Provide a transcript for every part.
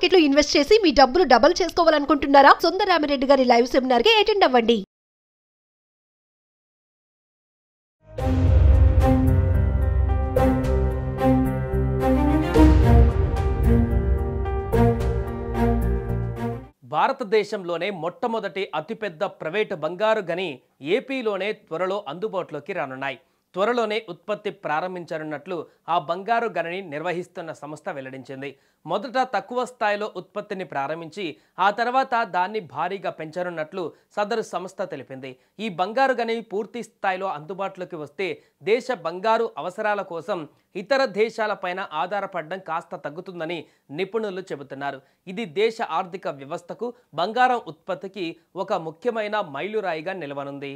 Market లో invest చేసి మీ డబ్బులు డబుల్ చేసుకోవాలనుకుంటున్నారా? సుందరరామిరెడ్డి గారి లైవ్ సెమినార్ కి అటెండ్ అవ్వండి. భారతదేశంలోనే మొట్టమొదటి అతిపెద్ద ప్రైవేటు బంగారు గని ఏపీలోనే త్వరలో అందుబాటులోకి రానున్నాయి. త్వరలోనే ఉత్పత్తి ప్రారంభించనున్నట్లు ఆ బంగారు గనిని నిర్వహిస్తున్న సంస్థ వెల్లడించింది. మొదట తక్కువ స్థాయిలో ఉత్పత్తిని ప్రారంభించి ఆ తర్వాత దాన్ని భారీగా పెంచనున్నట్లు సదరు సంస్థ తెలిపింది. ఈ బంగారు గని పూర్తి స్థాయిలో అందుబాటులోకి వస్తే దేశ బంగారు అవసరాల కోసం ఇతర దేశాలపైన ఆధారపడడం కాస్త తగ్గుతుందని నిపుణులు చెబుతున్నారు. ఇది దేశ ఆర్థిక వ్యవస్థకు, బంగారం ఉత్పత్తికి ఒక ముఖ్యమైన మైలురాయిగా నిలవనుంది.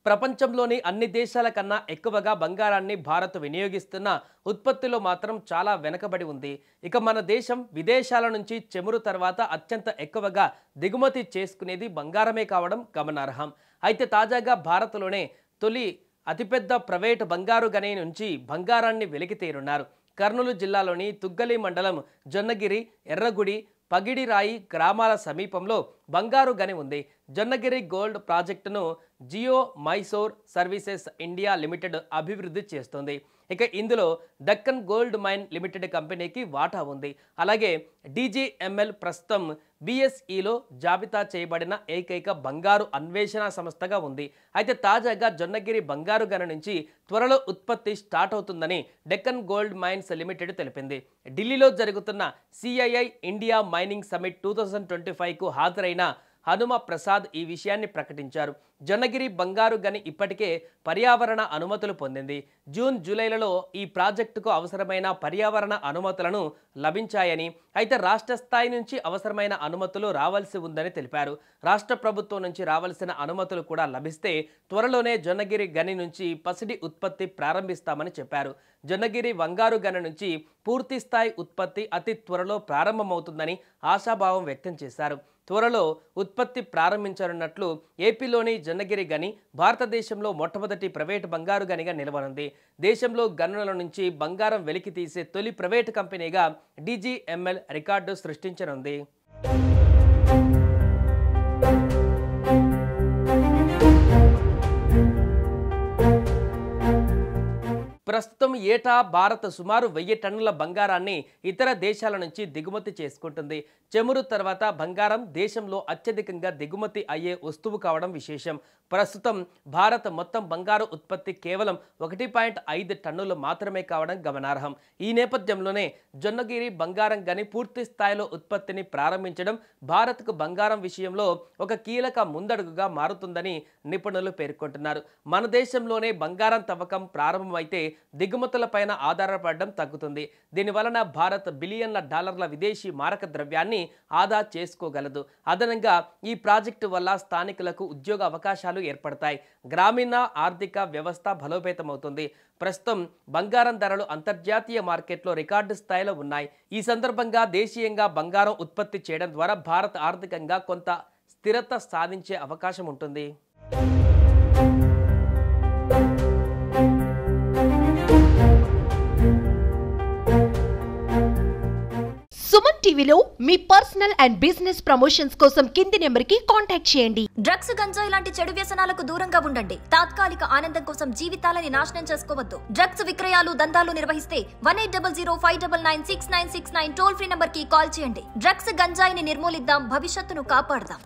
ప్రపంచంలోని అన్ని దేశాల కన్నా ఎక్కువగా బంగారాన్ని భారత్ వినియోగిస్తున్న ఉత్పత్తిలో మాత్రం చాలా వెనుకబడి ఉంది. ఇక మన దేశం విదేశాల నుంచి చమురు తర్వాత అత్యంత ఎక్కువగా దిగుమతి చేసుకునేది బంగారమే కావడం గమనార్హం. అయితే తాజాగా భారత్లోనే తొలి అతిపెద్ద ప్రైవేటు బంగారు గని నుంచి బంగారాన్ని వెలికితీరున్నారు. కర్నూలు జిల్లాలోని తుగ్గలి మండలం జొన్నగిరి, ఎర్రగుడి, పగిడిరాయి గ్రామాల సమీపంలో బంగారు గని ఉంది. జొన్నగిరి గోల్డ్ ప్రాజెక్టును Geo Mysore services India limited అభివృద్ధి చేస్తుంది. ఇక ఇందులో డక్కన్ గోల్డ్ మైన్ లిమిటెడ్ కంపెనీకి వాటా ఉంది. అలాగే DGML ప్రస్తుతం BSEలో జాబితా చేయబడిన ఏకైక బంగారు అన్వేషణ సంస్థగా ఉంది. అయితే తాజాగా జొన్నగిరి బంగారు గని నుంచి త్వరలో ఉత్పత్తి స్టార్ట్ అవుతుందని డెక్కన్ గోల్డ్ మైన్స్ లిమిటెడ్ తెలిపింది. ఢిల్లీలో జరుగుతున్న CII ఇండియా మైనింగ్ సమిట్ 2025కు హాజరైన హనుమ ప్రసాద్ ఈ విషయాన్ని ప్రకటించారు. జొన్నగిరి బంగారు గని ఇప్పటికే పర్యావరణ అనుమతులు పొందింది. జూన్, జూలైలలో ఈ ప్రాజెక్టుకు అవసరమైన పర్యావరణ అనుమతులను లభించాయని, అయితే రాష్ట్ర స్థాయి నుంచి అవసరమైన అనుమతులు రావాల్సి ఉందని తెలిపారు. రాష్ట్ర ప్రభుత్వం నుంచి రావాల్సిన అనుమతులు కూడా లభిస్తే త్వరలోనే జొన్నగిరి గని నుంచి పసిడి ఉత్పత్తి ప్రారంభిస్తామని చెప్పారు. జొన్నగిరి బంగారు గని నుంచి పూర్తి స్థాయి ఉత్పత్తి అతి త్వరలో ప్రారంభమవుతుందని ఆశాభావం వ్యక్తం చేశారు. త్వరలో ఉత్పత్తి ప్రారంభించనున్నట్లు ఏపీలోని జొన్నగిరి గని భారతదేశంలో మొట్టమొదటి ప్రైవేటు బంగారు గనిగా నిలవనుంది. దేశంలో గనుల నుంచి బంగారం వెలికి తీసే తొలి ప్రైవేటు కంపెనీగా DGML రికార్డు సృష్టించనుంది. ప్రస్తుతం ఏటా భారత్ సుమారు 1000 టన్నుల బంగారాన్ని ఇతర దేశాల నుంచి దిగుమతి చేసుకుంటుంది. చమురు తర్వాత బంగారం దేశంలో అత్యధికంగా దిగుమతి అయ్యే వస్తువు కావడం విశేషం. ప్రస్తుతం భారత్ మొత్తం బంగారు ఉత్పత్తి కేవలం 1.5 టన్నులు మాత్రమే కావడం గమనార్హం. ఈ నేపథ్యంలోనే జొన్నగిరి బంగారం గని పూర్తి స్థాయిలో ఉత్పత్తిని ప్రారంభించడం భారత్కు బంగారం విషయంలో ఒక కీలక ముందడుగుగా మారుతుందని నిపుణులు పేర్కొంటున్నారు. మన దేశంలోనే బంగారం తవ్వకం ప్రారంభమైతే దిగుమతులపైన ఆధారపడడం తగ్గుతుంది. దీనివలన భారత్ బిలియన్ల డాలర్ల విదేశీ మారక ద్రవ్యాన్ని ఆదా చేసుకోగలదు. అదనంగా ఈ ప్రాజెక్టు వల్ల స్థానికులకు ఉద్యోగ అవకాశాలు ఏర్పడతాయి. గ్రామీణ ఆర్థిక వ్యవస్థ బలోపేతమవుతుంది. ప్రస్తుతం బంగారం ధరలు అంతర్జాతీయ మార్కెట్లో రికార్డు స్థాయిలో ఉన్నాయి. ఈ సందర్భంగా దేశీయంగా బంగారం ఉత్పత్తి చేయడం ద్వారా భారత్ ఆర్థికంగా కొంత స్థిరత సాధించే అవకాశం ఉంటుంది. సుమన్ టీవీలో మీ పర్సనల్ అండ్ బిజినెస్ ప్రమోషన్స్ కోసం కింది నెంబర్కి కాంటాక్ట్ చేయండి. డ్రగ్స్, గంజాయి లాంటి చెడు వ్యసనాలకు దూరంగా ఉండండి. తాత్కాలిక ఆనందం కోసం జీవితాలని నాశనం చేసుకోవద్దు. డ్రగ్స్ విక్రయాలు, దందాలు నిర్వహిస్తే 1800599696 టోల్ ఫ్రీ నంబర్ కి కాల్ చేయండి. డ్రగ్స్, గంజాయిని నిర్మూలిద్దాం, భవిష్యత్తును కాపాడదాం.